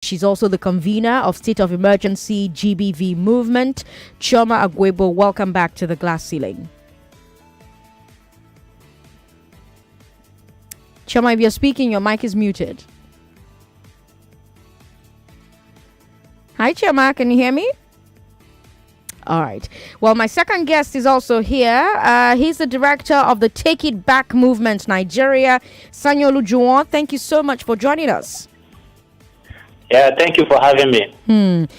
She's also the convener of State of Emergency GBV movement. Chioma Agwebo, welcome back to the Glass Ceiling. Chioma, if you're speaking, your mic is muted. Hi, Chioma, can you hear me? All right. Well, my second guest is also here. He's the director of the Take It Back movement, Nigeria, Sandra Ezekwesili. Thank you so much for joining us. Yeah, thank you for having me.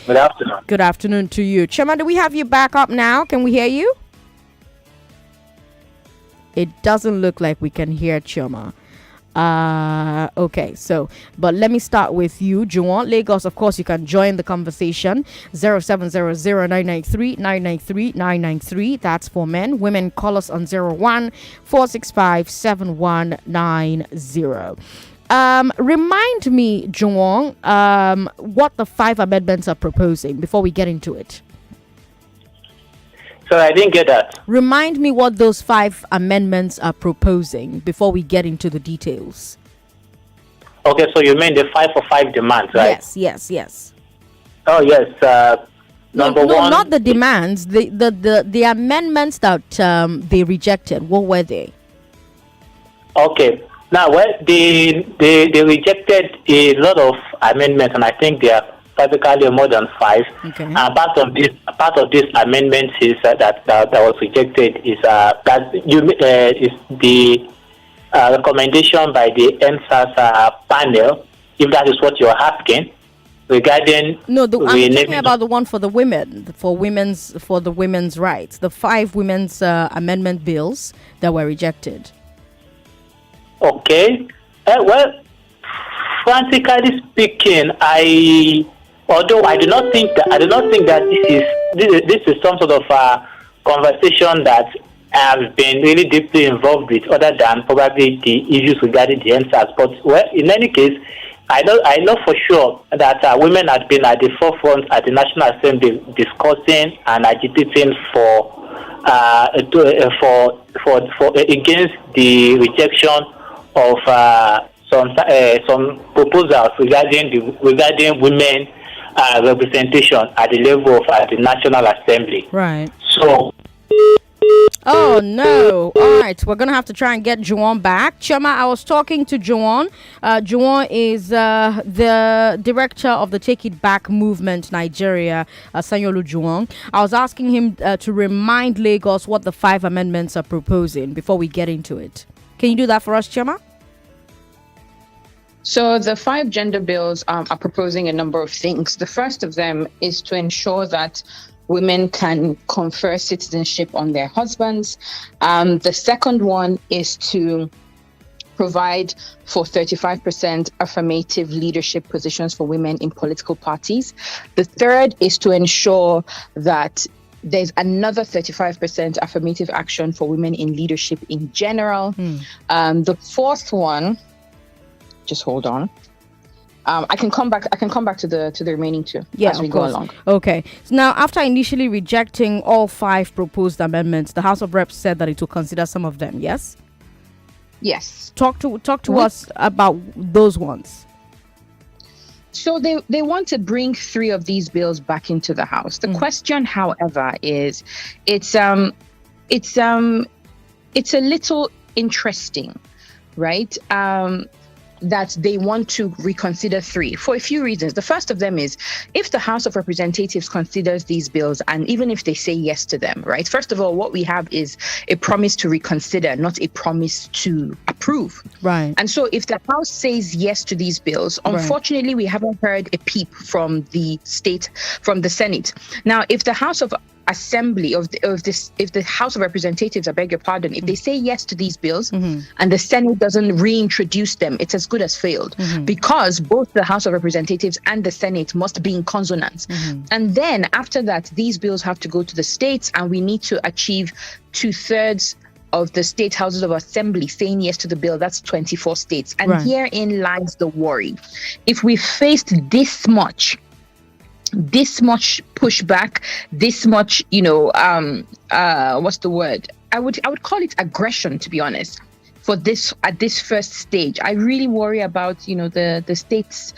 Good afternoon. Good afternoon to you. Chioma, do we have you back up now? Can we hear you? It doesn't look like we can hear Chioma. Okay, so but let me start with you, Juwon. Lagos, of course, you can join the conversation. 0700-993-993-993. That's for men. Women, call us on 01-465-7190. Remind me, Juwon, what the 5 amendments are proposing before we get into it. So I didn't get that. Remind me what those 5 amendments are proposing before we get into the details. Okay, so you mean the 5 for 5 demands, right? Yes. Oh, yes. Number one. No, not the demands. The amendments that they rejected. What were they? Okay. Now, they rejected a lot of amendments, and I think they are practically more than 5. Okay. Part of this amendment is that was rejected is is the recommendation by the NSAS panel, if that is what you're asking, regarding. No, I'm talking about the one for the women, for the women's rights, the 5 women's amendment bills that were rejected. Okay. Well, frantically speaking, although I do not think that this is some sort of conversation that I have been really deeply involved with, other than probably the issues regarding the NSAS. But in any case, I know for sure that women have been at the forefront at the National Assembly discussing and agitating for against the rejection of some proposals regarding women representation at the level of the National Assembly. Right. So. Oh no! All right, we're gonna have to try and get Juwon back. Chioma, I was talking to Juwon. Juwon is the director of the Take It Back movement, Nigeria. Sandra Ezekwesili. I was asking him to remind Lagos what the 5 amendments are proposing before we get into it. Can you do that for us, Chioma? So the 5 gender bills are proposing a number of things. The first of them is to ensure that women can confer citizenship on their husbands. The second one is to provide for 35% affirmative leadership positions for women in political parties. The third is to ensure that there's another 35% affirmative action for women in leadership in general. The fourth one, just hold on. I can come back to the remaining 2 as we go along. Okay. So now, after initially rejecting all 5 proposed amendments, the House of Reps said that it will consider some of them. Yes. Yes. Talk to us about those ones. So they want to bring 3 of these bills back into the House. The question, however, is it's a little interesting, right? That they want to reconsider 3 for a few reasons. The first of them is if the House of Representatives considers these bills, and even if they say yes to them, right? First of all, what we have is a promise to reconsider, not a promise to approve. Right. And so if the House says yes to these bills, unfortunately, we haven't heard a peep from the Senate. Now, if the House of Assembly if the House of Representatives, I beg your pardon, if they say yes to these bills and the Senate doesn't reintroduce them, it's as good as failed, because both the House of Representatives and the Senate must be in consonance. And then after that, these bills have to go to the states, and we need to achieve 2/3 of the state houses of assembly saying yes to the bill. That's 24 states. And herein lies the worry. If we faced this much pushback, this much, what's the word? I would call it aggression, to be honest, for this at this first stage. I really worry about, the states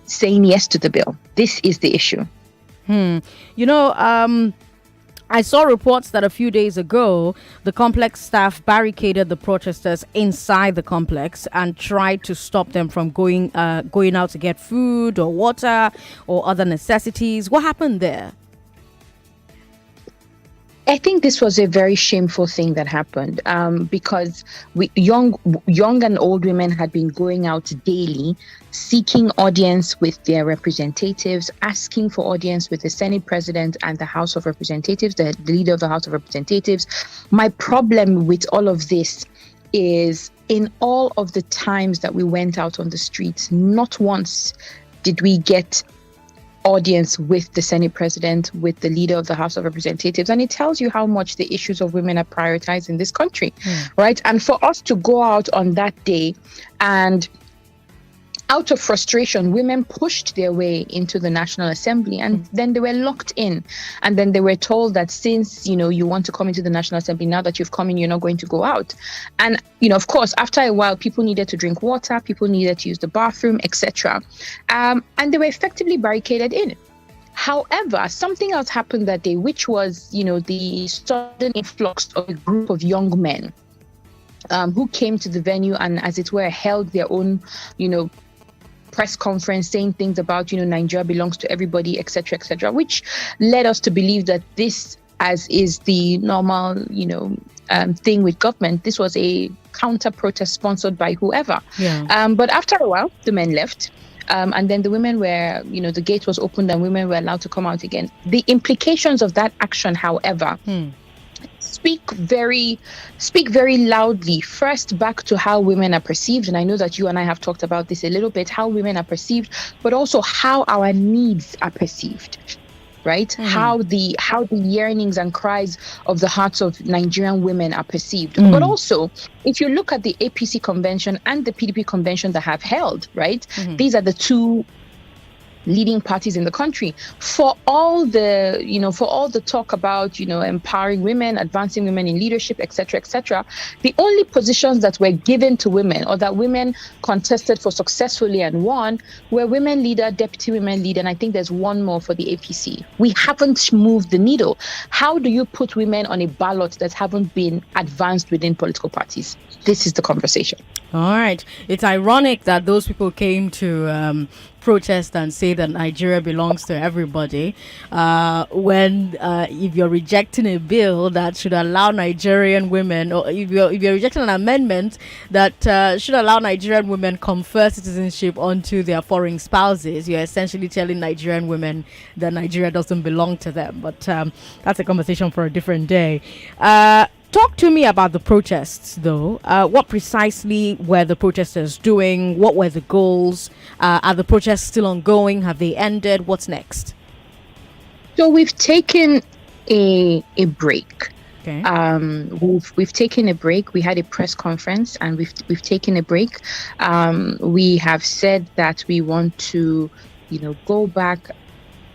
saying yes to the bill. This is the issue. I saw reports that a few days ago, the complex staff barricaded the protesters inside the complex and tried to stop them from going out to get food or water or other necessities. What happened there? I think this was a very shameful thing that happened because young and old women had been going out daily, seeking audience with their representatives, asking for audience with the Senate President and the House of Representatives, the leader of the House of Representatives. My problem with all of this is, in all of the times that we went out on the streets, not once did we get audience with the Senate President, with the leader of the House of Representatives. And it tells you how much the issues of women are prioritized in this country, right? And for us to go out on that day and out of frustration, women pushed their way into the National Assembly, and then they were locked in. And then they were told that since, you want to come into the National Assembly, now that you've come in, you're not going to go out. And, of course, after a while, people needed to drink water, people needed to use the bathroom, etc. And they were effectively barricaded in. However, something else happened that day, which was, the sudden influx of a group of young men who came to the venue and, as it were, held their own, press conference saying things about, Nigeria belongs to everybody, etc., which led us to believe that this, as is the normal, thing with government, this was a counter protest sponsored by whoever. Yeah. But after a while, the men left. And then the women were, the gate was opened and women were allowed to come out again. The implications of that action, however, speak very loudly, first back to how women are perceived. And I know that you and I have talked about this a little bit, how women are perceived, but also how our needs are perceived, right? How the yearnings and cries of the hearts of Nigerian women are perceived. But also, if you look at the APC convention and the PDP convention that have held, right? These are the two leading parties in the country. For all the talk about, empowering women, advancing women in leadership, etc., the only positions that were given to women or that women contested for successfully and won were women leader, deputy women leader, and I think there's one more for the APC. We haven't moved the needle. How do you put women on a ballot that haven't been advanced within political parties? This is the conversation. All right. It's ironic that those people came to protest and say that Nigeria belongs to everybody when if you're rejecting a bill that should allow Nigerian women, or if you're rejecting an amendment that should allow Nigerian women confer citizenship onto their foreign spouses, you're essentially telling Nigerian women that Nigeria doesn't belong to them. But that's a conversation for a different day. Talk to me about the protests, though. What precisely were the protesters doing? What were the goals? Are the protests still ongoing? Have they ended? What's next? So we've taken a break. Okay. We've taken a break. We had a press conference, and we've taken a break. We have said that we want to, go back.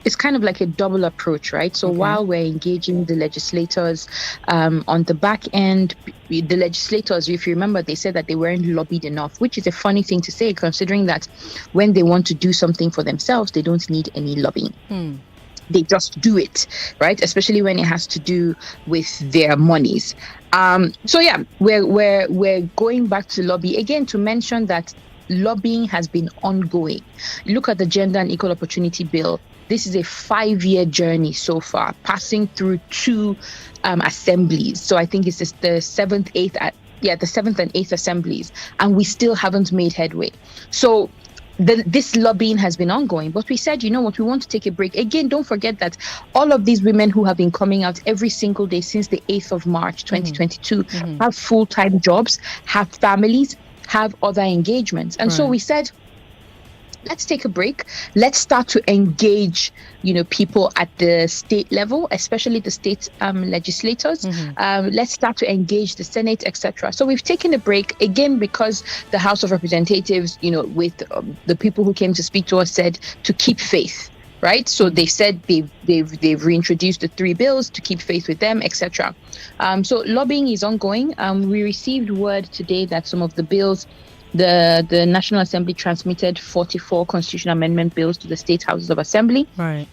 It's kind of like a double approach, right? So while we're engaging the legislators on the back end, the legislators, if you remember, they said that they weren't lobbied enough, which is a funny thing to say, considering that when they want to do something for themselves, they don't need any lobbying. They just do it, right? Especially when it has to do with their monies. So yeah, we're going back to lobby again to mention that lobbying has been ongoing. Look at the Gender and Equal Opportunity Bill. This is a 5-year journey so far, passing through 2 assemblies. So I think it's just the 7th and 8th assemblies, and we still haven't made headway. So this lobbying has been ongoing, but we said, you know what, we want to take a break. Again, don't forget that all of these women who have been coming out every single day since the 8th of March, 2022, have full-time jobs, have families, have other engagements. And so we said, let's take a break. Let's start to engage, people at the state level, especially the state legislators. Let's start to engage the Senate, etc. So we've taken a break again because the House of Representatives, with the people who came to speak to us, said to keep faith. Right, so they said they've reintroduced the 3 bills to keep faith with them, etc. So lobbying is ongoing. We received word today that some of the bills The National Assembly transmitted 44 constitutional amendment bills to the state houses of assembly. Right.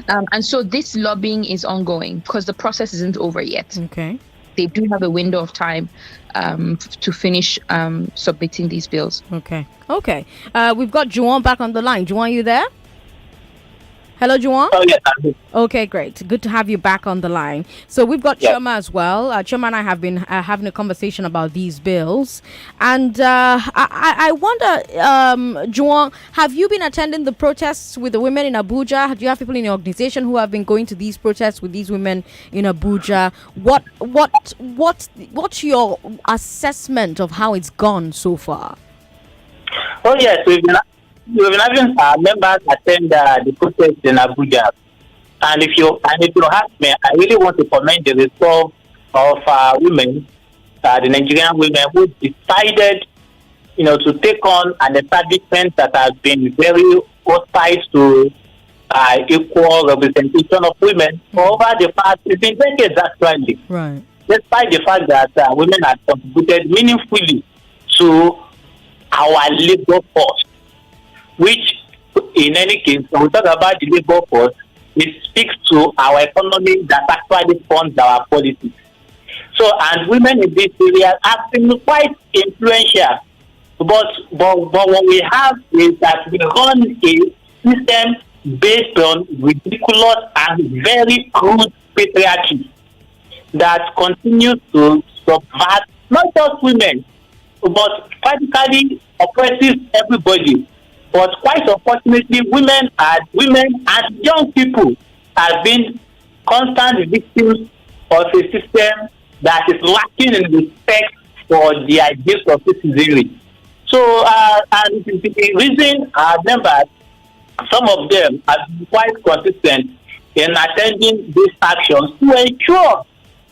And so this lobbying is ongoing because the process isn't over yet. Okay. They do have a window of time to finish submitting these bills. Okay. We've got Juwon back on the line. Juwon, you there? Hello, Juwon? Oh, yes, I'm here. Okay, great. Good to have you back on the line. So we've got Choma as well. Choma and I have been having a conversation about these bills. And I wonder, Juwon, have you been attending the protests with the women in Abuja? Do you have people in your organization who have been going to these protests with these women in Abuja? What's your assessment of how it's gone so far? Oh, yes, we've been having members attend the protest in Abuja. And if you ask me, I really want to commend the resolve of women, the Nigerian women who decided, to take on an establishment that has been very hostile to equal representation of women over the past 15 decades, actually. Right. Despite the fact that women have contributed meaningfully to our labor force, which, in any case, when we talk about the labor force, it speaks to our economy that actually funds our policies. So, and women in this area have been quite influential. But what we have is that we run a system based on ridiculous and very crude patriarchy that continues to subvert not just women, but practically oppresses everybody. But quite unfortunately, women and young people have been constant victims of a system that is lacking in respect for the ideals of citizenry. So, and the reason our members, some of them, have been quite consistent in attending these actions to ensure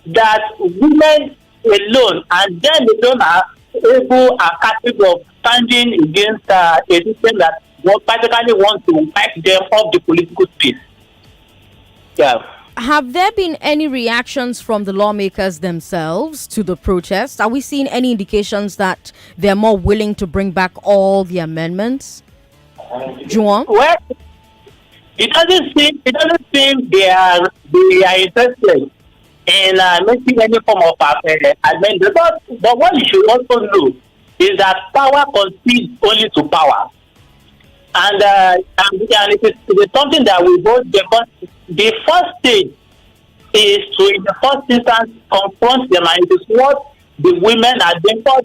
that women alone and them alone are able and capable of standing against a system that practically wants to wipe them off the political space. Yeah. Have there been any reactions from the lawmakers themselves to the protest? Are we seeing any indications that they're more willing to bring back all the amendments? Juwon? Well, it doesn't seem they are interested in making any form of amendment. But what you should also know is that power concedes only to power. And it is something that we both because the first stage is to, in the first instance, confront them, and it is what the women are doing. But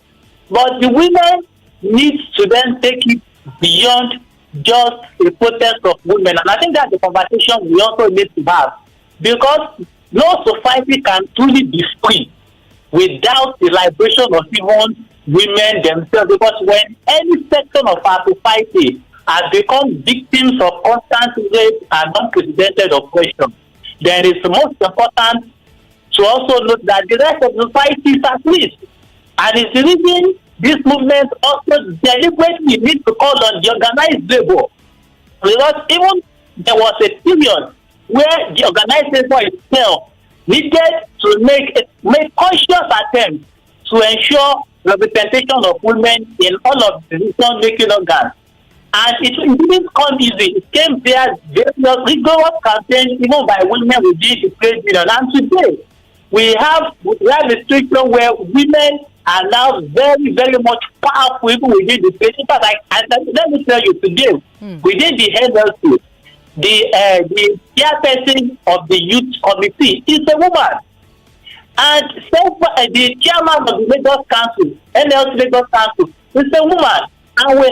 the women need to then take it beyond just a protest of women. And I think that's the conversation we also need to have. Because no society can truly be free without the liberation of even women themselves. Because when any section of our society has become victims of constant rape and unprecedented oppression, then it's most important to also note that the rest of society is at risk. And it's the reason this movement also deliberately needs to call on the organized labor. Because even there was a period where the organized labor itself needed to make conscious attempts to ensure representation of women in all of the decision-making organs. And it didn't come easy. It came via various rigorous campaigns, even by women within the trade union. And today, we have a situation where women are now very, very much powerful even within the trade. In fact, let me tell you today, within the NLC, the chairperson of the youth committee is a woman. And the chairman of the Lagos Council, NLC Lagos Council, is a woman. And we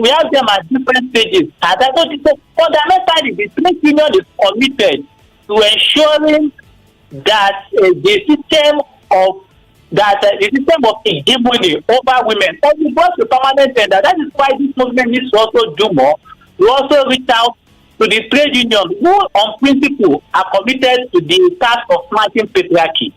have them at different stages. And I thought it's fundamentally the trade union is committed to ensuring that the system of hegemony over women only goes to permanent gender. That is why this movement needs to also do more. We also reach out to the trade union who, on principle, are committed to the task of smashing patriarchy.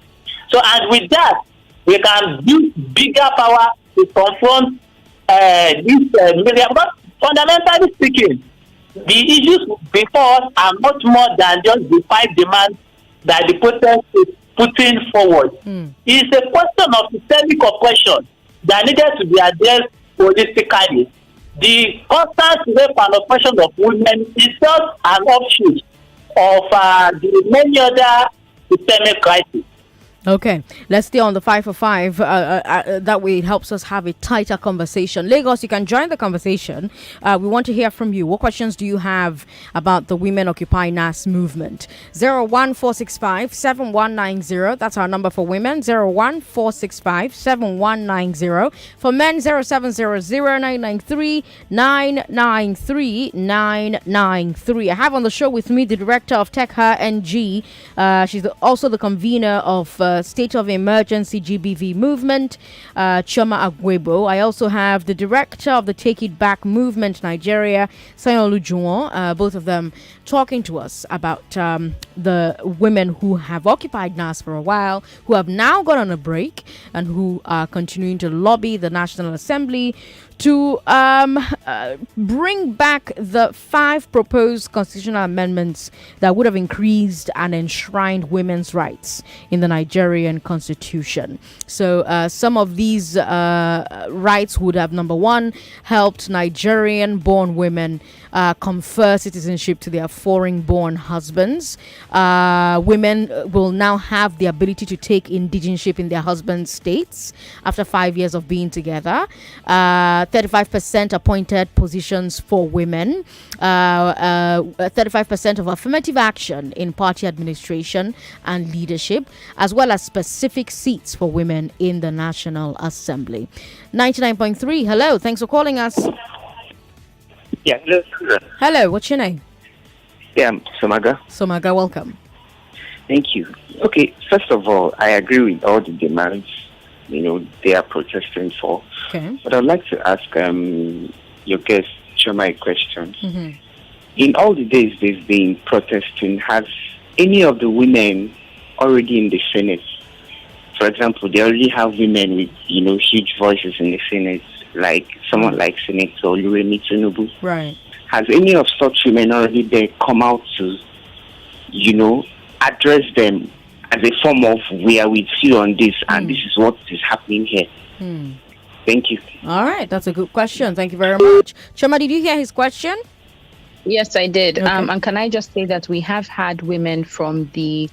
So, and with that, we can build bigger power to confront this media. But fundamentally speaking, the issues before us are much more than just the 5 demands that the protest is putting forward. It's a question of systemic oppression that needed to be addressed holistically, the constant rape and oppression of women is just an offshoot of the many other systemic crises. Okay, let's stay on the 5 for 5. That way it helps us have a tighter conversation. Lagos, you can join the conversation. We want to hear from you. What questions do you have about the Women Occupy NASS movement? 01465 7190. That's our number for women. 01465 7190. For men, 0700 993 993. I have on the show with me the director of TechHer NG. She's also the convener of State of Emergency GBV movement, Choma Agwebo. I also have the director of the Take It Back movement, Nigeria, Sayolu Juwon. Both of them talking to us about the women who have occupied NASS for a while, who have now gone on a break, and who are continuing to lobby the National Assembly to bring back the 5 proposed constitutional amendments that would have increased and enshrined women's rights in the Nigerian constitution. So some of these rights would have, number one, helped Nigerian-born women confer citizenship to their foreign-born husbands. Women will now have the ability to take indigenship in their husbands' states after 5 years of being together. 35% appointed positions for women, 35% of affirmative action in party administration and leadership, as well as specific seats for women in the National Assembly. 99.3, hello, thanks for calling us. Yeah, hello. Hello, what's your name? Yeah, Somaga. Somaga, welcome. Thank you. Okay, first of all, I agree with all the demands, they are protesting for. Okay. But I'd like to ask your guest, Choma, a question. Mm-hmm. In all the days they've been protesting, has any of the women already in the Senate? For example, they already have women with, huge voices in the Senate, like someone like Senator Oluremi Tinubu. Right. Has any of such women already there come out to, address them as a form of we are with you on this and this is what is happening here? Thank you. All right, that's a good question. Thank you very much. Choma, did you hear his question? Yes, I did. Okay. And can I just say that we have had women from the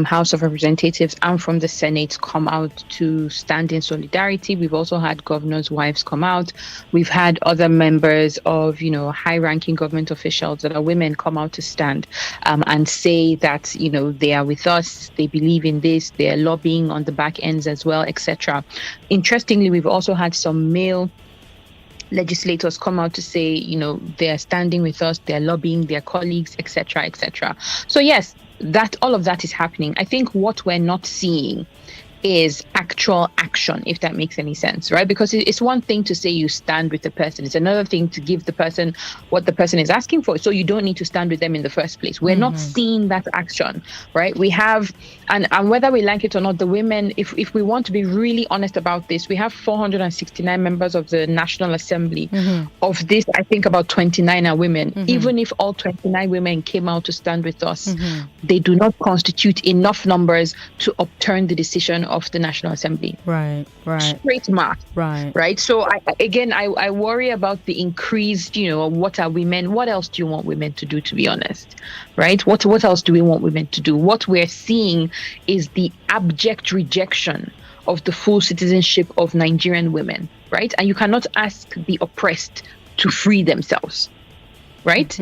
House of Representatives and from the Senate come out to stand in solidarity. We've also had governors' wives come out. We've had other members of, high-ranking government officials that are women come out to stand and say that, they are with us, they believe in this, they're lobbying on the back ends as well, etc. Interestingly, we've also had some male legislators come out to say, they're standing with us, they're lobbying their colleagues, etc., etc. So yes, that all of that is happening. I think what we're not seeing is actual action, if that makes any sense, right? Because it's one thing to say you stand with the person. It's another thing to give the person what the person is asking for. So you don't need to stand with them in the first place. We're not seeing that action, right? We have, and whether we like it or not, the women, if we want to be really honest about this, we have 469 members of the National Assembly. Of this, I think about 29 are women. Even if all 29 women came out to stand with us, they do not constitute enough numbers to upturn the decision of the National Assembly. Right. Straight math. Right. So I worry about the increased, what are women? What else do you want women to do, to be honest? Right? What else do we want women to do? What we're seeing is the abject rejection of the full citizenship of Nigerian women, right? And you cannot ask the oppressed to free themselves. Right?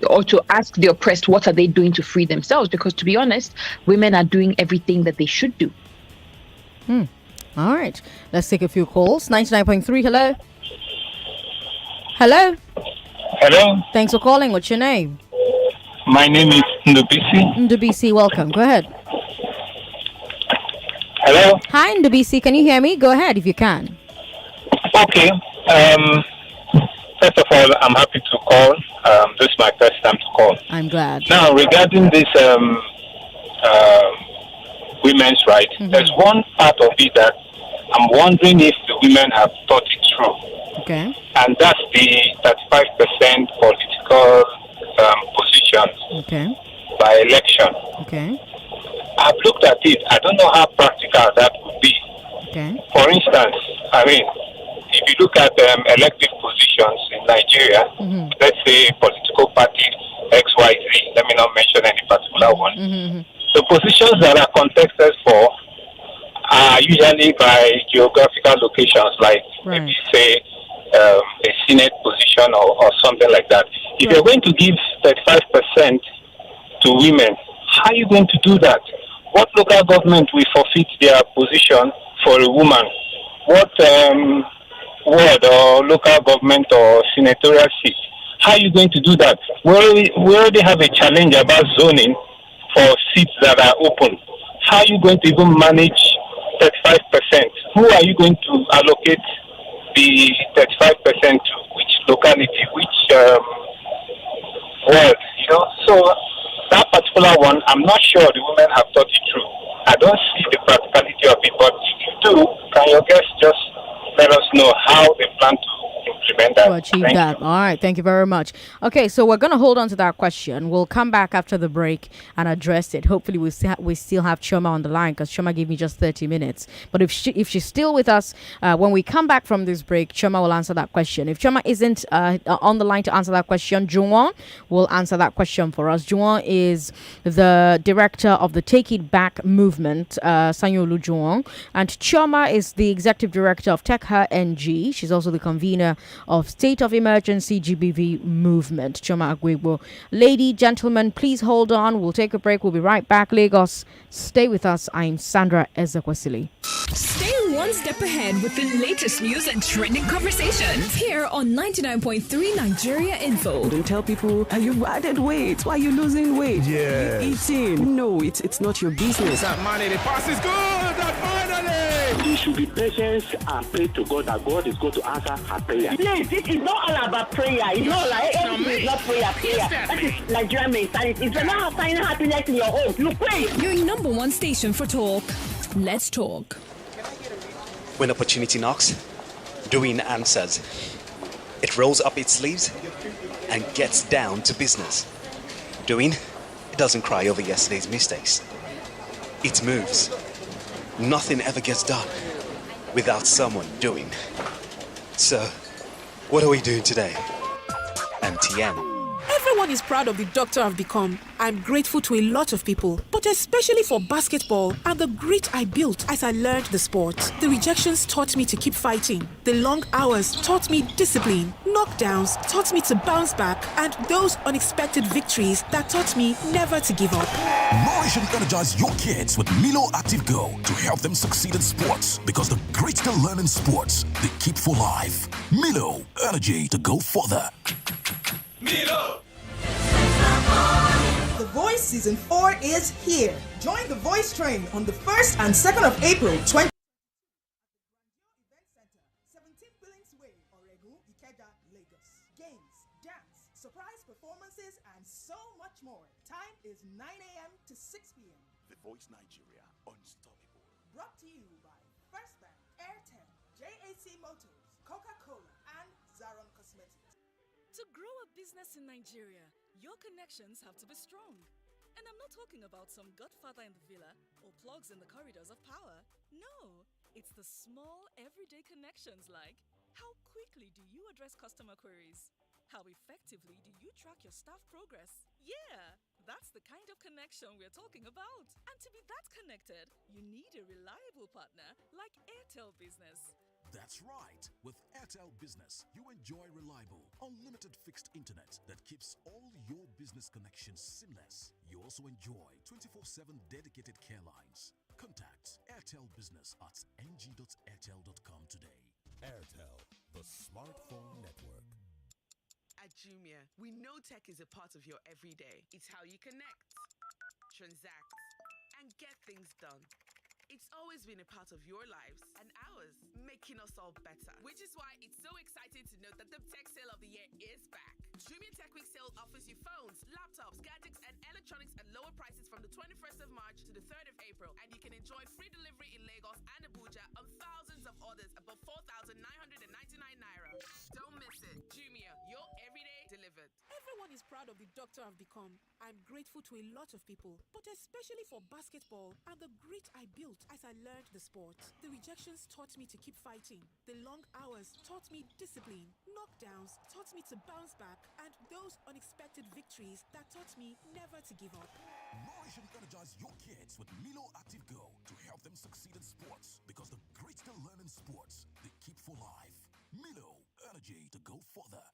Or to ask the oppressed what are they doing to free themselves, because to be honest, women are doing everything that they should do. All right, let's take a few calls. 99.3, hello. Thanks for calling. What's your name? My name is Ndubisi. Ndubisi, welcome. Go ahead. Hello. Hi, Ndubisi. Can you hear me? Go ahead if you can. Okay. First of all, I'm happy to call. This is my first time to call. I'm glad. Now, regarding this women's right, there's one part of it that I'm wondering if the women have thought it through. Okay. And that's the 35% political positions by election. Okay. I've looked at it. I don't know how practical that would be. Okay. For instance, the if you look at elective positions in Nigeria, let's say political party XYZ, let me not mention any particular one, the positions that are contested for are usually by geographical locations, like maybe say a Senate position or something like that. If you're going to give 35% to women, how are you going to do that? What local government will forfeit their position for a woman? What ward or local government or senatorial seat? How are you going to do that? We already have a challenge about zoning for seats that are open. How are you going to even manage 35%? Who are you going to allocate the 35% to? Which locality? Which ward? So that particular one, I'm not sure the women have thought it through. I don't see the practicality of it, but if you do, can your guests just let us know how they plan to implement that? To achieve that. All right, thank you very much. Okay, so we're going to hold on to that question. We'll come back after the break and address it. Hopefully we still have Choma on the line, because Choma gave me just 30 minutes. But if she's still with us, when we come back from this break, Choma will answer that question. If Choma isn't on the line to answer that question, Juwon will answer that question for us. Juwon is the director of the Take It Back movement, Sanyolu Juwon, and Choma is the executive director of Tech Her NG. She's also the convener of State of Emergency GBV movement. Choma Agwegbo. Lady, gentlemen, please hold on. We'll take a break. We'll be right back. Lagos, stay with us. I'm Sandra Ezekwesili. Stay one step ahead with the latest news and trending conversations here on 99.3 Nigeria Info. Don't tell people you've added weight. Why are you losing weight? Yeah. Eating. No, it's not your business. That money, the pass is good. That finally. We should be patient and pray to God that God is going to answer her prayer. Please, this is not all about prayer. It's not like everything is not prayer. That is Nigerian mentality. If you're not finding happiness in your home, you pray. Your number one station for talk. Let's talk. When opportunity knocks, Doing answers. It rolls up its sleeves and gets down to business. Doing, it doesn't cry over yesterday's mistakes. It moves. Nothing ever gets done without someone doing. So, what are we doing today? MTN. Everyone is proud of the doctor I've become. I'm grateful to a lot of people, but especially for basketball and the grit I built as I learned the sport. The rejections taught me to keep fighting. The long hours taught me discipline. Knockdowns taught me to bounce back, and those unexpected victories that taught me never to give up. Nourish and energize your kids with Milo Active Go to help them succeed in sports, because the great they learn in sports, they keep for life. Milo, energy to go further. Milo! The Voice Season 4 is here. Join the Voice train on the 1st and 2nd of April 20. 17 Billings Way, Oregu, Ikeja, Lagos. Games, dance, surprise performances, and so much more. Time is 9 a.m. to 6 p.m. The Voice Nigeria, unstoppable. Brought to you by First Bank, Airtel, JAC Motors, Coca-Cola, and Zaron Cosmetics. To grow a business in Nigeria, your connections have to be strong. And I'm not talking about some godfather in the villa or plugs in the corridors of power. No, it's the small, everyday connections like, how quickly do you address customer queries? How effectively do you track your staff progress? Yeah, that's the kind of connection we're talking about. And to be that connected, you need a reliable partner like Airtel Business. That's right. With Airtel Business, you enjoy reliable, unlimited fixed internet that keeps all your business connections seamless. You also enjoy 24/7 dedicated care lines. Contact Airtel Business at ng.airtel.com today. Airtel, the smartphone network. At Jumia, we know tech is a part of your everyday. It's how you connect, transact, and get things done. It's always been a part of your lives and ours, making us all better. Which is why it's so exciting to note that the tech sale of the year is back. Jumia Tech Week sale offers you phones, laptops, gadgets, and electronics at lower prices from the 21st of March to the 3rd of April. And you can enjoy free delivery in Lagos and Abuja on thousands of orders above 4,999 naira. Don't miss it. Jumia, your everyday delivered. Everyone is proud of the doctor I've become. I'm grateful to a lot of people, but especially for basketball and the grit I built as I learned the sport. The rejections taught me to keep fighting. The long hours taught me discipline. Knockdowns taught me to bounce back, and those unexpected victories that taught me never to give up. Nourish and energize your kids with Milo Active Go to help them succeed in sports, because the grit they learn in sports, they keep for life. Milo, energy to go further.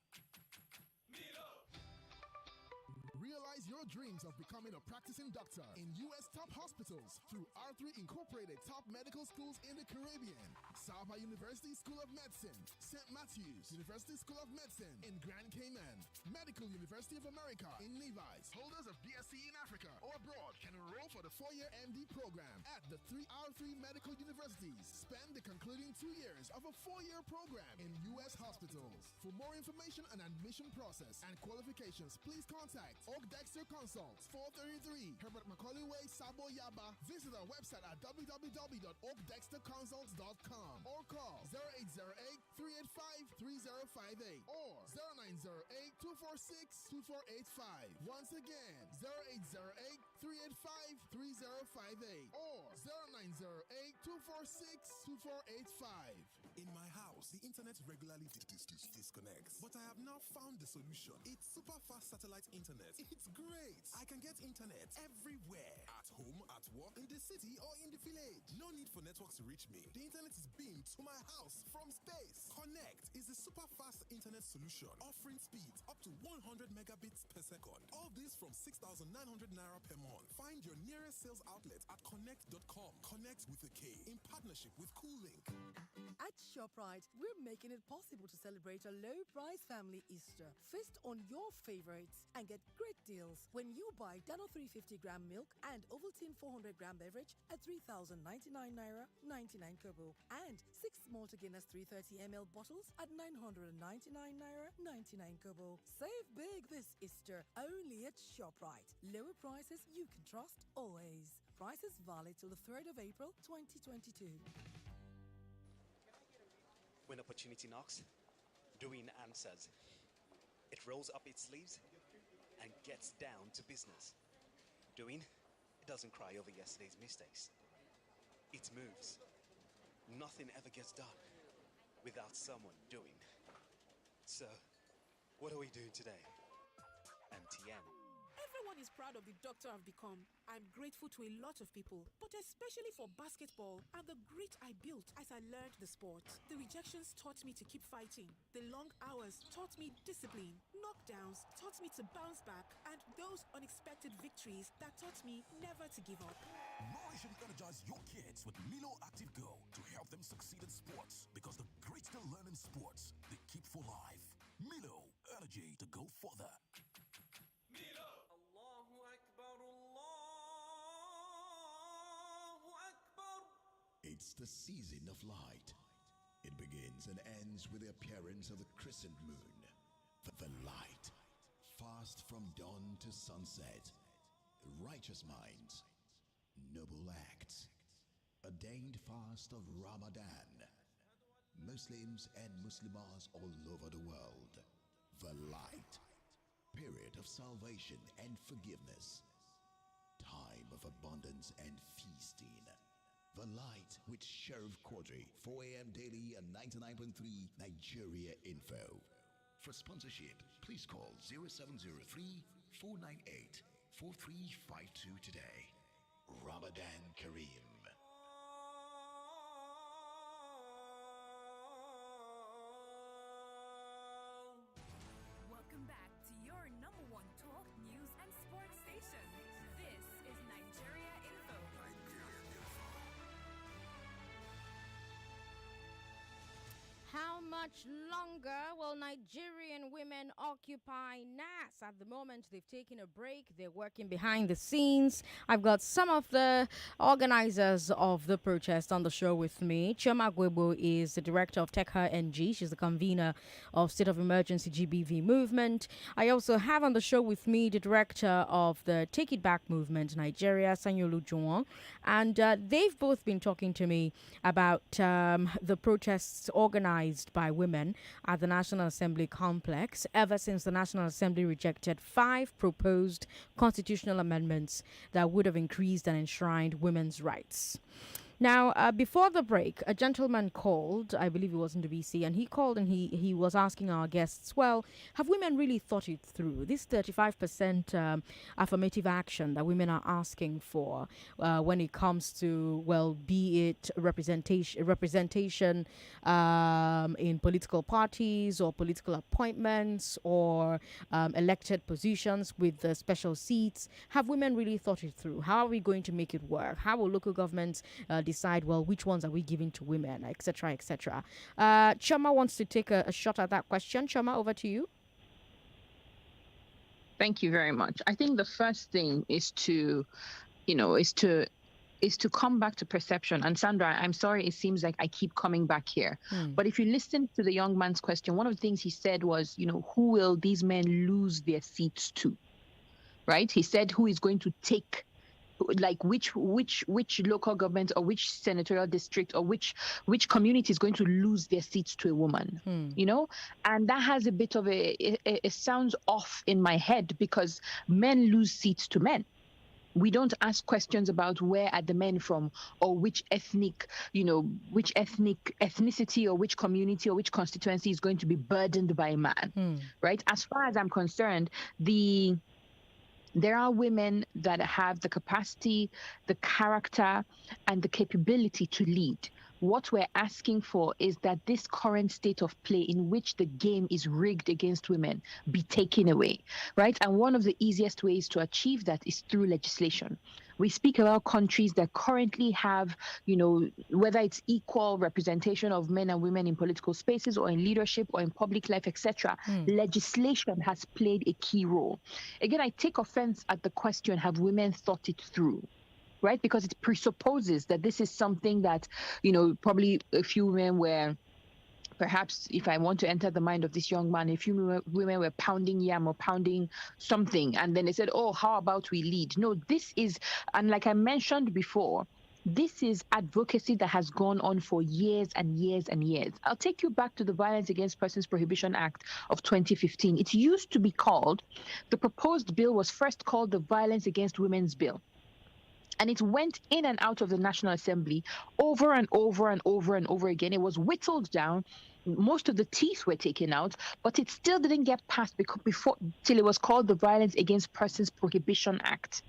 Realize your dreams of becoming a practicing doctor in U.S. top hospitals through R3 Incorporated top medical schools in the Caribbean. Saba University School of Medicine, St. Matthews University School of Medicine in Grand Cayman, Medical University of America in Levi's. Holders of BSc in Africa or abroad can enroll for the 4-year MD program at the 3R3 medical universities. Spend the concluding 2 years of a 4-year program in U.S. hospitals. For more information on admission process and qualifications, please contact Oak Dexter Consults, 433 Herbert Macaulay Way, Sabo Yaba. Visit our website at www.oakdexterconsults.com or call 0808-385-3058 or 0908-246-2485. Once again, 0808-385-3058 or 0908-246-2485. In my house, the internet regularly disconnects, but I have now found the solution. It's super fast satellite internet. It's great. I can get internet everywhere. At home, at work, in the city, or in the village. No need for network to reach me. The internet is beamed to my house from space. Connect is a super fast internet solution offering speeds up to 100 megabits per second. All this from 6,900 naira per month. Find your nearest sales outlet at connect.com. Connect with a K in partnership with Coolink. At ShopRite, we're making it possible to celebrate a low-price family Easter. Feast on your favorites and get great deals when you buy Dano 350-gram milk and Ovaltine 400-gram beverage at 3,099 naira 99 kobo, and 6 Malta Guinness 330 ml bottles at 999 naira 99 kobo. Save big this Easter only at ShopRite. Lower prices you can trust always. Prices valid till the 3rd of April 2022. When opportunity knocks, Doreen answers. It rolls up its sleeves and gets down to business. Doreen, it doesn't cry over yesterday's mistakes. It moves. Nothing ever gets done without someone doing. So, what are we doing today? MTN. Everyone is proud of the doctor I've become. I'm grateful to a lot of people, but especially for basketball and the grit I built as I learned the sport. The rejections taught me to keep fighting. The long hours taught me discipline. Knockdowns taught me to bounce back, and those unexpected victories that taught me never to give up. Nourish and energize your kids with Milo Active Go to help them succeed in sports, because the grit they learn in sports, they keep for life. Milo, energy to go further. It's the season of light. It begins and ends with the appearance of the crescent moon. The light, fast from dawn to sunset. Righteous minds, noble acts. Ordained fast of Ramadan. Muslims and Muslimas all over the world. The light, period of salvation and forgiveness. Time of abundance and feasting. The Light with Sheriff Quadri, 4 a.m. daily and 99.3 Nigeria Info. For sponsorship, please call 0703-498-4352 today. Ramadan Kareem. Welcome back to your number one talk, news, and sports station. This is Nigeria Info. How much longer will Nigerian women occupy NASS? At the moment, they've taken a break. They're working behind the scenes. I've got some of the organizers of the protest on the show with me. Chioma Gwebo is the director of Tech Her NG. She's the convener of State of Emergency GBV movement. I also have on the show with me the director of the Take It Back movement, Nigeria, Sanyolu Juwon. And they've both been talking to me about the protests organized by women at the National Assembly complex ever since the National Assembly rejected 5 proposed constitutional amendments that would have increased and enshrined women's rights. Now, before the break, a gentleman called, I believe it was in the BC, and he called and he was asking our guests, well, have women really thought it through? This 35% affirmative action that women are asking for when it comes to, well, be it representation in political parties or political appointments or elected positions with special seats. Have women really thought it through? How are we going to make it work? How will local governments decide, well, which ones are we giving to women, etc., etc. Choma wants to take a shot at that question. Choma, over to you. Thank you very much. I think the first thing is to come back to perception. And Sandra, I'm sorry, it seems like I keep coming back here. But if you listen to the young man's question, one of the things he said was, who will these men lose their seats to? Right? He said, who is going to take, like which local government or which senatorial district or which community is going to lose their seats to a woman, and that has a bit of it sounds off in my head, because men lose seats to men. We don't ask questions about where are the men from, or which ethnicity or which community or which constituency is going to be burdened by a man, right? As far as I'm concerned, there are women that have the capacity, the character, and the capability to lead. What we're asking for is that this current state of play in which the game is rigged against women be taken away, right? And one of the easiest ways to achieve that is through legislation. We speak about countries that currently have, whether it's equal representation of men and women in political spaces or in leadership or in public life, etc. Legislation has played a key role. Again, I take offense at the question, have women thought it through? Right? Because it presupposes that this is something that, probably a few women were, perhaps if I want to enter the mind of this young man, a few women were pounding yam or pounding something. And then they said, oh, how about we lead? No, this is, and like I mentioned before, this is advocacy that has gone on for years and years and years. I'll take you back to the Violence Against Persons Prohibition Act of 2015. It used to be called, the proposed bill was first called the Violence Against Women's Bill. And it went in and out of the National Assembly over and over and over and over again. It was whittled down. Most of the teeth were taken out, but it still didn't get passed till it was called the Violence Against Persons Prohibition Act.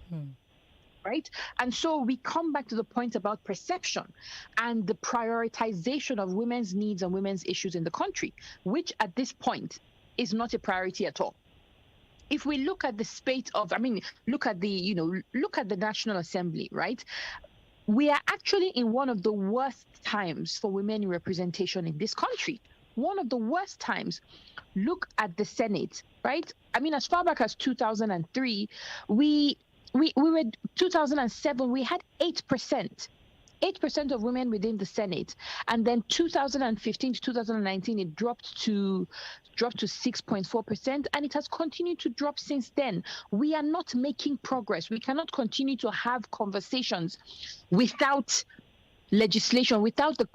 Right? And so we come back to the point about perception and the prioritization of women's needs and women's issues in the country, which at this point is not a priority at all. If we look at the spate of, look at the National Assembly, right? We are actually in one of the worst times for women in representation in this country. One of the worst times. Look at the Senate, right? As far back as 2003, we were 2007, we had 8%. 8% of women within the Senate, and then 2015 to 2019 it dropped to 6.4%, and it has continued to drop since then. We are not making progress. We cannot continue to have conversations without legislation, without the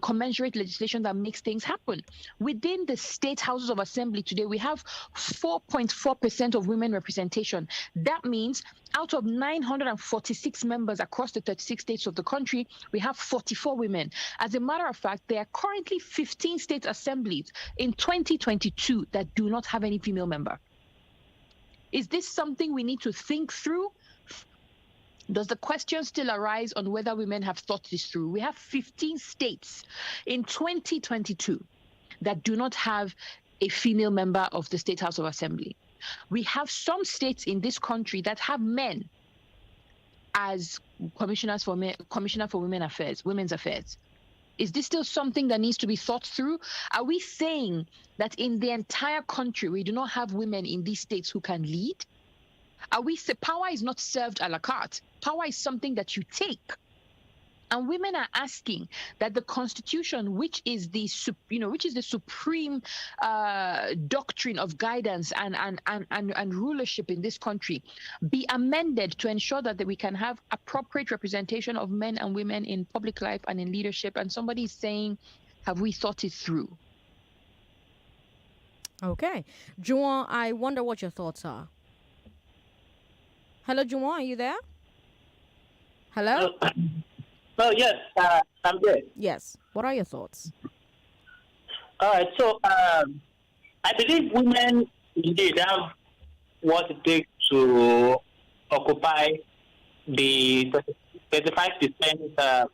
commensurate legislation that makes things happen. Within the state houses of assembly today, we have 4.4% of women representation. That means out of 946 members across the 36 states of the country, we have 44 women. As a matter of fact, there are currently 15 state assemblies in 2022 that do not have any female member. Is this something we need to think through? Does the question still arise on whether women have thought this through? We have 15 states in 2022 that do not have a female member of the State House of Assembly. We have some states in this country that have men as Commissioner for Women's Affairs. Is this still something that needs to be thought through? Are we saying that in the entire country we do not have women in these states who can lead? Power is not served a la carte. Power is something that you take. And women are asking that the Constitution, which is the supreme doctrine of guidance and rulership in this country, be amended to ensure that we can have appropriate representation of men and women in public life and in leadership. And somebody is saying, have we thought it through? Okay. Juwon, I wonder what your thoughts are. Hello, Juwon, are you there? Hello? Oh, yes, I'm there. Yes. What are your thoughts? All right, so I believe women indeed have what it takes to occupy the 35%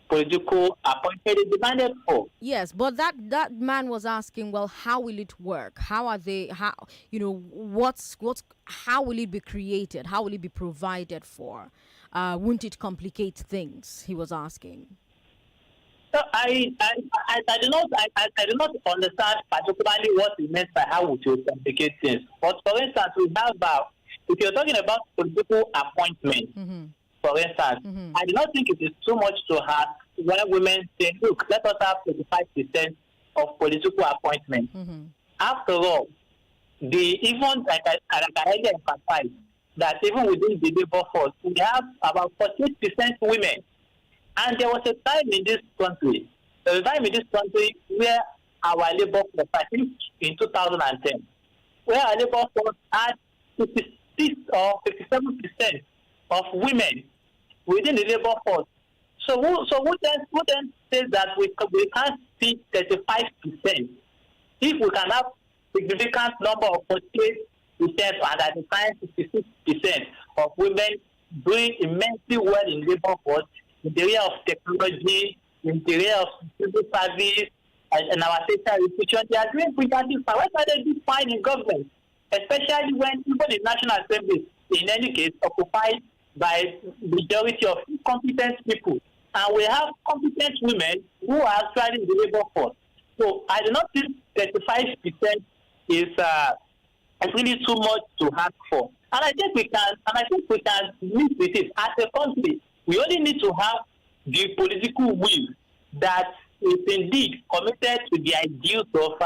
political appointment demanded for. Yes, but that man was asking, well, how will it work? How are they? How what's how will it be created? How will it be provided for? Won't it complicate things? He was asking. So I do not understand particularly what he meant by how would you complicate things. But for instance, we have if you're talking about political appointment, for instance, I do not think it is too much to ask when women say, look, let us have 35% of political appointment. After all, even like I earlier emphasized that even within the labor force, we have about 48% women. And there was a time in this country, where our labor force, I think in 2010, where our labor force had 56 or 57% of women within the labor force. So who then says that we can't see 35%? If we can have significant number of 48% and at the time 56% of women doing immensely well in labor force, in the area of technology, in the area of civil service, and our social institution, they are doing brilliantly fine. Why can't they do fine in government? Especially when even the National Assembly, in any case, occupied by majority of competent people. And we have competent women who are actually in the labor force. So I do not think 35% is really too much to ask for. And I think we can meet with it as a country. We only need to have the political will that is indeed committed to the ideals of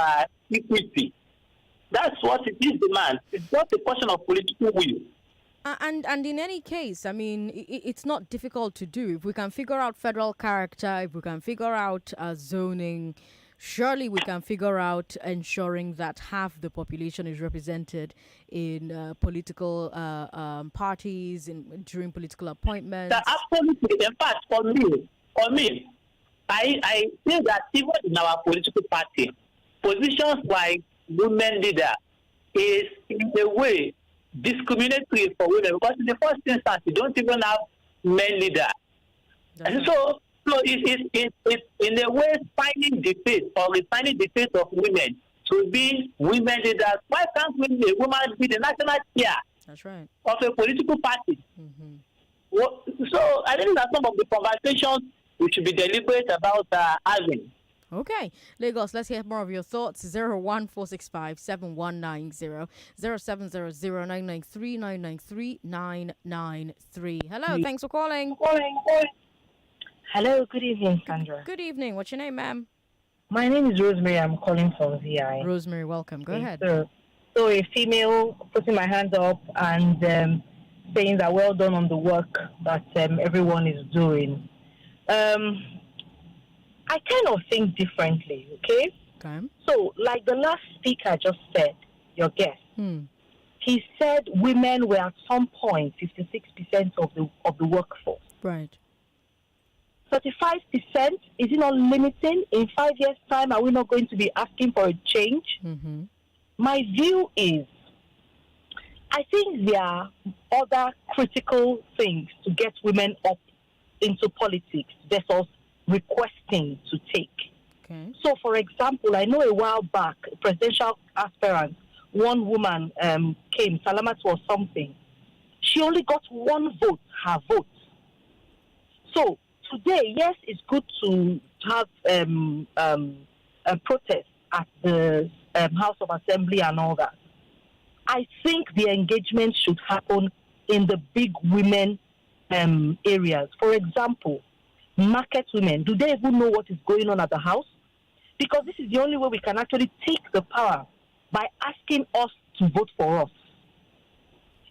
equity. That's what it is demand. It's just a question of political will. And in any case, I mean, it's not difficult to do. If we can figure out federal character, if we can figure out zoning, surely we can figure out ensuring that half the population is represented in political parties, during political appointments. Absolutely. In fact, for me, I say that even in our political party, positions like women leader is in a way discriminatory for women, because in the first instance you don't even have men leader. And so it's in a way finding the face or refining the face of women to be women leaders. Why can't a woman be the national chair? That's right. Of a political party? So I think that some of the conversations we should be deliberate about having. Okay, Lagos, let's hear more of your thoughts. 01465 7190 0700 993 Hello, thanks for calling. Hello, good evening, Sandra. Good evening. What's your name, ma'am? My name is Rosemary. I'm calling from VI. Rosemary, welcome. Go ahead. So a female putting my hands up and saying that well done on the work that everyone is doing. I kind of think differently, okay? So, like the last speaker just said, your guest, he said women were at some point 56% of the workforce. Right. 35%, is it not limiting? In 5 years' time, are we not going to be asking for a change? My view is, I think there are other critical things to get women up into politics versus requesting to take. Okay. So, for example, I know a while back, a presidential aspirant, one woman came, Salamat or something. She only got one vote, her vote. So, today, yes, it's good to have a protest at the House of Assembly and all that. I think the engagement should happen in the big women areas. For example, market women, do they even know what is going on at the house? Because this is the only way we can actually take the power, by asking us to vote for us.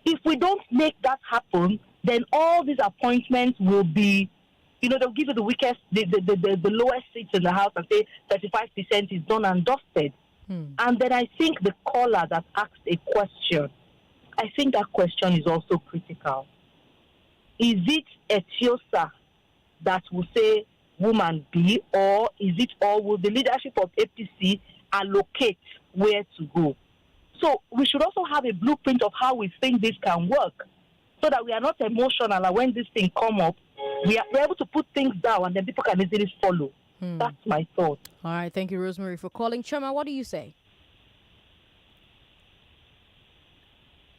If we don't make that happen, then all these appointments will be, they'll give you the weakest, the lowest seats in the house and say 35% is done and dusted. And then I think the caller that asked a question, I think that question is also critical. Is it Etiosa that will say woman B, or is it, or will the leadership of APC allocate where to go? So we should also have a blueprint of how we think this can work, so that we are not emotional, and when this thing come up, we're able to put things down and then people can easily follow. That's my thought. All right, thank you, Rosemary, for calling. Choma, what do you say?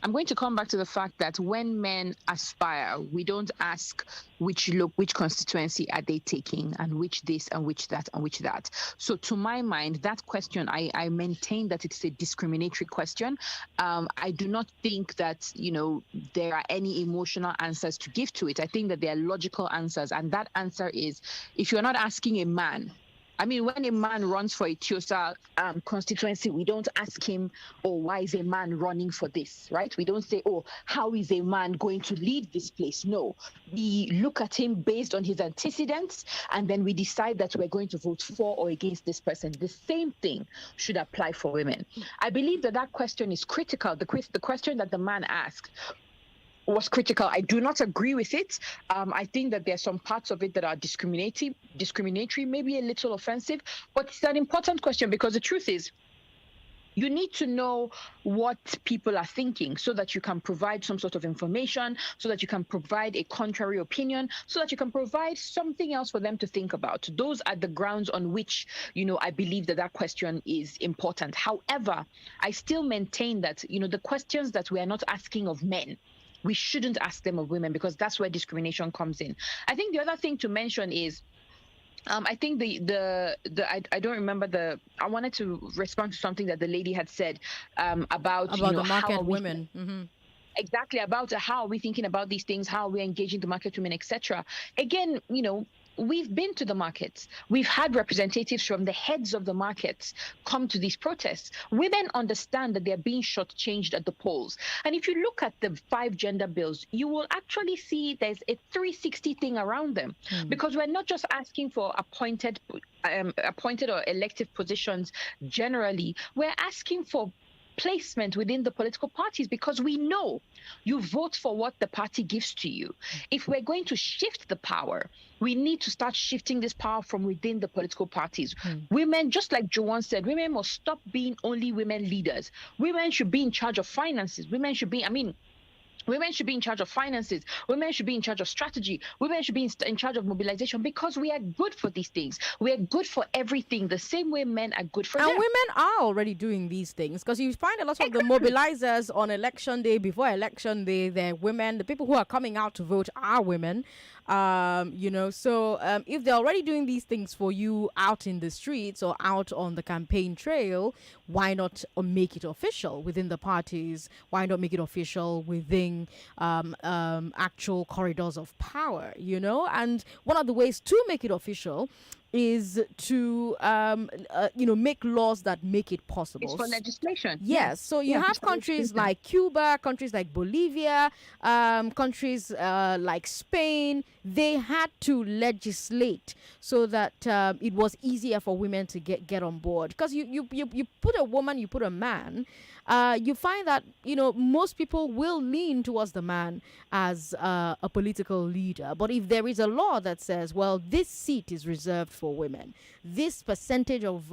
I'm going to come back to the fact that when men aspire, we don't ask which constituency are they taking, and which this and which that and which that. So to my mind, that question, I maintain that it's a discriminatory question. I do not think that, there are any emotional answers to give to it. I think that there are logical answers. And that answer is, if you're not asking a man, when a man runs for a Tiosa constituency, we don't ask him, why is a man running for this, right? We don't say, how is a man going to lead this place? No, we look at him based on his antecedents, and then we decide that we're going to vote for or against this person. The same thing should apply for women. I believe that question is critical. The question that the man asked was critical. I do not agree with it. I think that there are some parts of it that are discriminatory, maybe a little offensive, but it's an important question, because the truth is, you need to know what people are thinking so that you can provide some sort of information, so that you can provide a contrary opinion, so that you can provide something else for them to think about. Those are the grounds on which, I believe that question is important. However, I still maintain that, the questions that we are not asking of men, we shouldn't ask them of women, because that's where discrimination comes in. I think the other thing to mention is, I think I don't remember I wanted to respond to something that the lady had said about the market women. Mm-hmm. Exactly, about how are we thinking about these things, how are we engaging the market women, etc. Again, we've been to the markets. We've had representatives from the heads of the markets come to these protests. Women understand that they're being shortchanged at the polls. And if you look at the 5 gender bills, you will actually see there's a 360 thing around them. Because we're not just asking for appointed or elective positions generally. We're asking for placement within the political parties, because we know you vote for what the party gives to you. If we're going to shift the power, we need to start shifting this power from within the political parties. Women, just like Joanne said, women must stop being only women leaders. Women should be in charge of finances. Women should be in charge of finances. Women should be in charge of strategy. Women should be in charge of mobilization, because we are good for these things. We are good for everything, the same way men are good for them. And women are already doing these things, because you find a lot of the mobilizers on election day, before election day, they're women. The people who are coming out to vote are women. So if they're already doing these things for you out in the streets or out on the campaign trail, why not make it official within the parties? Why not make it official within actual corridors of power? And one of the ways to make it official is to make laws that make it possible. It's for legislation. Yes. So you have countries like Cuba, countries like Bolivia, countries like Spain. They had to legislate so that it was easier for women to get on board. Because you put a woman, you put a man, you find that most people will lean towards the man as a political leader. But if there is a law that says, well, this seat is reserved for women, this percentage of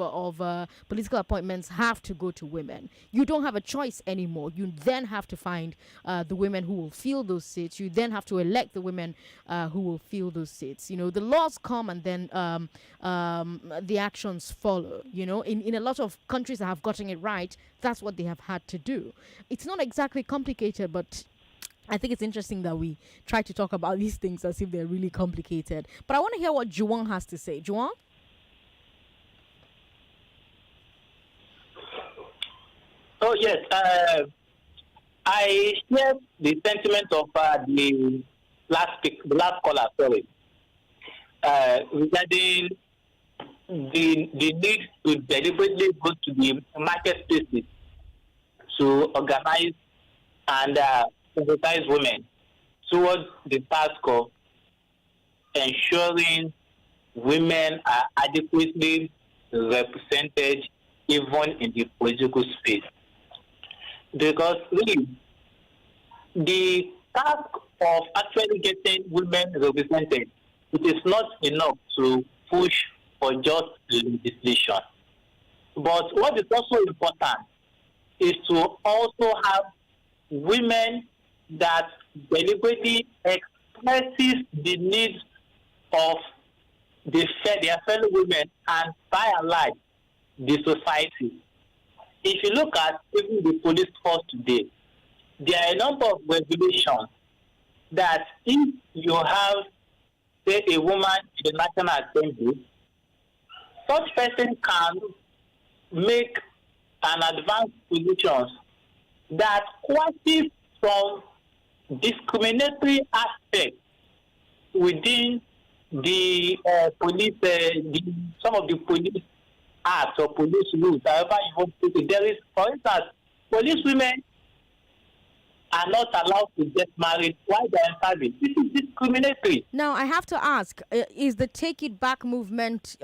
political appointments have to go to women, you don't have a choice anymore. You then have to find the women who will fill those seats. You then have to elect the women who will fill those seats. The laws come, and then the actions follow. In a lot of countries that have gotten it right, that's what they have had to do. It's not exactly complicated, but I think it's interesting that we try to talk about these things as if they're really complicated. But I want to hear what Juwan has to say. Juwan? Oh, yes. I share the sentiment of the last caller, sorry, regarding the need to deliberately go to the marketplaces to organize and sensitize women towards the task of ensuring women are adequately represented even in the political space. Because really, the task of actually getting women represented, it is not enough to push for just legislation. But what is also important is to also have women that deliberately expresses the needs of their fellow women and by and large the society. If you look at even the police force today, there are a number of regulations that if you have, say, a woman in the National Assembly, such person can make an advanced positions that quashes some discriminatory aspect within the some of the police acts or police rules, however you want to put it. There is, for instance, police women are not allowed to get married while they are in service. This is discriminatory. Now, I have to ask: is the Take It Back movement,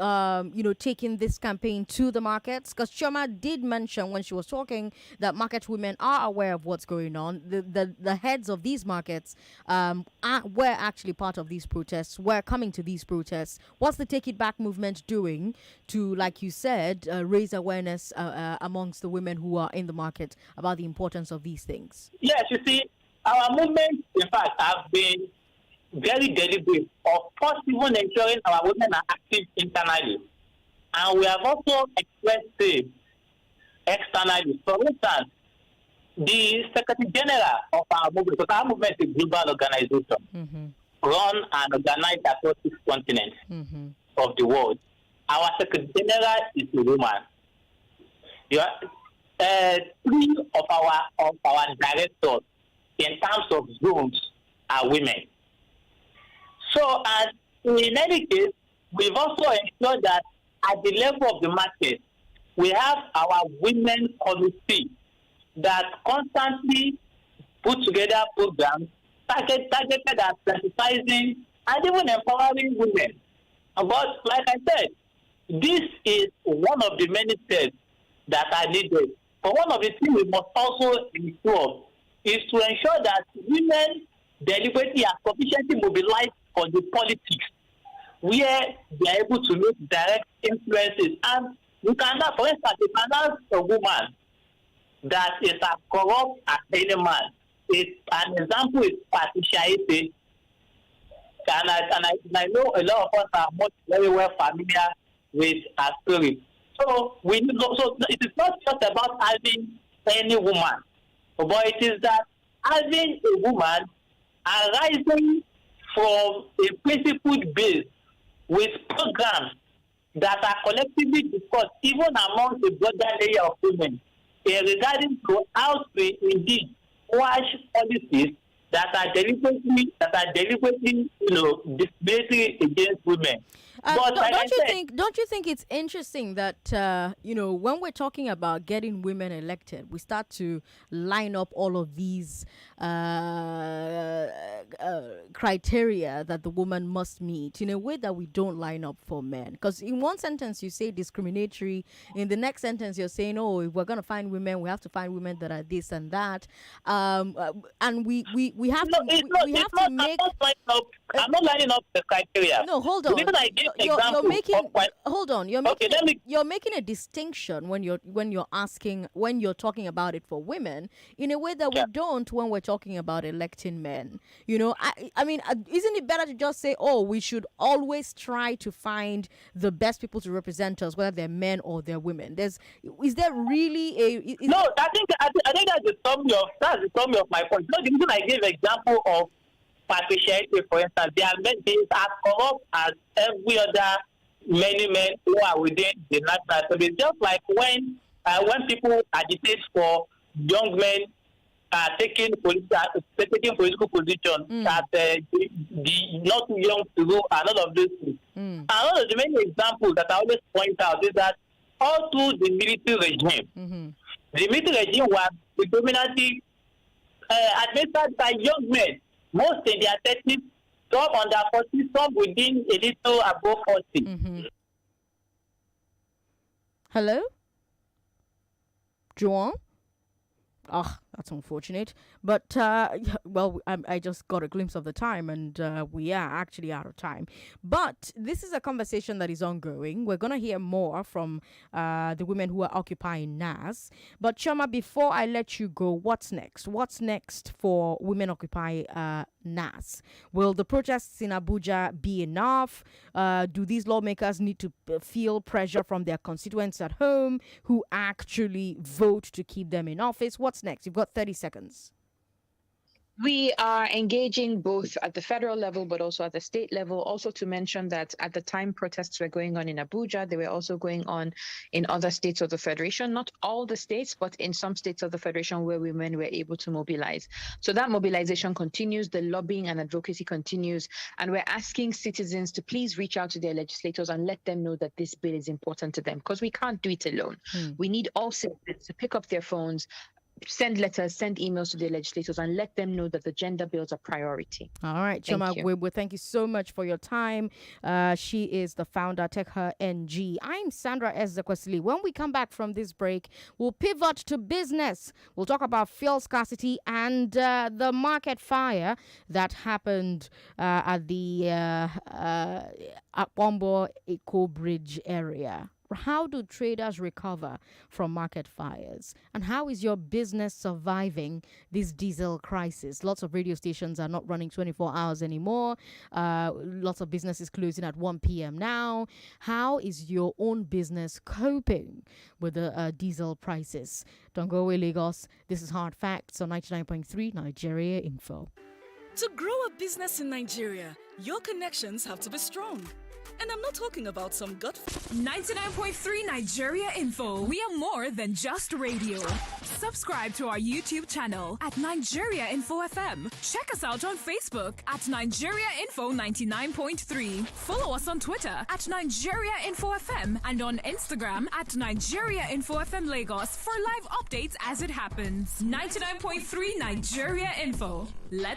taking this campaign to the markets? Because Choma did mention when she was talking that market women are aware of what's going on. The heads of these markets were actually part of these protests. Were coming to these protests. What's the Take It Back movement doing to, like you said, raise awareness amongst the women who are in the market about the importance of these things? Yes, you see, our movement, in fact, have been very deliberate of first even ensuring our women are active internally. And we have also expressed it externally. For instance, the Secretary General of our movement, because our movement is a global organization, run and organized across 6 continents of the world. Our Secretary General is a woman. Three of our directors in terms of zones are women. So, and in any case, we've also ensured that at the level of the market, we have our women committee that constantly put together programs targeted at sensitizing and even empowering women. But like I said, this is one of the many steps that are needed. But one of the things we must also ensure is to ensure that women deliberately are sufficiently mobilized for the politics, where they are able to make direct influences. And you can have, for instance, you can have a woman that is as corrupt as any man. An example is Patricia Ete. And I know a lot of us are very well familiar with her story. So it is not just about having any woman, but it is that having a woman arising from a principled base with programs that are collectively discussed even among the broader layer of women regarding to how to indeed quash policies that are deliberately, discriminatory against women. But don't you think it's interesting that when we're talking about getting women elected, we start to line up all of these criteria that the woman must meet in a way that we don't line up for men? Because in one sentence you say discriminatory, in the next sentence you're saying, oh, if we're going to find women, we have to find women that are this and that, and we have to make. I'm not lining up the criteria. No, hold on. You're making a distinction when you're talking about it for women in a way that we don't when we're talking about electing men. I mean, isn't it better to just say, oh, we should always try to find the best people to represent us, whether they're men or they're women? I think that's the summary of my point. The reason I gave example of Patricia, for instance, they are as corrupt as every other many men who are within the national service. Just like when people agitate for young men taking political position that the not too young to do and all of those things. And one of the many examples that I always point out is that all through the military regime, the military regime was predominantly administered by young men, most in their 30s, some under 40, some within a little above 40. Hello? Juan? Oh, that's unfortunate. But, well, I just got a glimpse of the time and we are actually out of time. But this is a conversation that is ongoing. We're going to hear more from the women who are occupying NASS. But, Choma, before I let you go, what's next? What's next for women occupy NASS? Will the protests in Abuja be enough? Do these lawmakers need to feel pressure from their constituents at home who actually vote to keep them in office? What's next? You've got 30 seconds. We are engaging both at the federal level, but also at the state level. Also to mention that at the time protests were going on in Abuja, they were also going on in other states of the Federation. Not all the states, but in some states of the Federation where women were able to mobilize. So that mobilization continues, the lobbying and advocacy continues, and we're asking citizens to please reach out to their legislators and let them know that this bill is important to them, because we can't do it alone. We need all citizens to pick up their phones, send letters, send emails to their legislators, and let them know that the gender bills are priority. All right, Choma, thank you so much for your time. She is the founder, Tech Her NG. I'm Sandra Ezekwesili. When we come back from this break, we'll pivot to business. We'll talk about fuel scarcity and the market fire that happened at the Akpombo Eco Bridge area. How do traders recover from market fires? And how is your business surviving this diesel crisis? Lots of radio stations are not running 24 hours anymore. Lots of businesses closing at 1 p.m. now. How is your own business coping with the diesel prices? Don't go away, Lagos. This is Hard Facts on 99.3 Nigeria Info. To grow a business in Nigeria, your connections have to be strong. And I'm not talking about some gut. 99.3 Nigeria Info. We are more than just radio. Subscribe to our YouTube channel at Nigeria Info FM. Check us out on Facebook at Nigeria Info 99.3. Follow us on Twitter at Nigeria Info FM and on Instagram at Nigeria Info FM Lagos for live updates as it happens. 99.3 Nigeria Info. Let's